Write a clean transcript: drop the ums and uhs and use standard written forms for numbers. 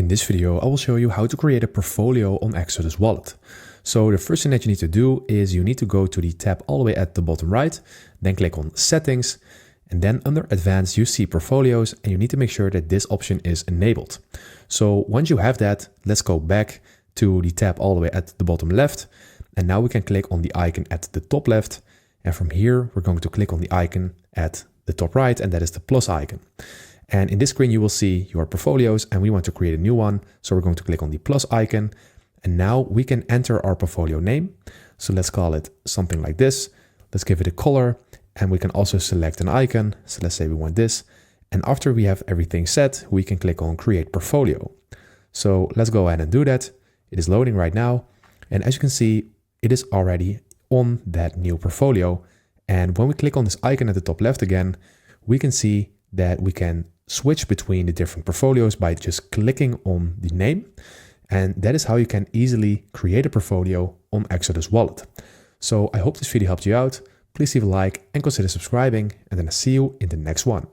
In this video, I will show you how to create a portfolio on Exodus Wallet. So the first thing that you need to do is you need to go to the tab all the way at the bottom right, then click on Settings, and then under Advanced, you see Portfolios, and you need to make sure that this option is enabled. So once you have that, let's go back to the tab all the way at the bottom left, and now we can click on the icon at the top left, and from here, we're going to click on the icon at the top right, and that is the plus icon. And in this screen, you will see your portfolios, and we want to create a new one. So we're going to click on the plus icon, and now we can enter our portfolio name. So let's call it something like this. Let's give it a color, and we can also select an icon. So let's say we want this. And after we have everything set, we can click on create portfolio. So let's go ahead and do that. It is loading right now. And as you can see, it is already on that new portfolio. And when we click on this icon at the top left again, we can see that we can switch between the different portfolios by just clicking on the name. And that is how you can easily create a portfolio on Exodus Wallet. So I hope this video helped you out. Please leave a like and consider subscribing, and then I'll see you in the next one.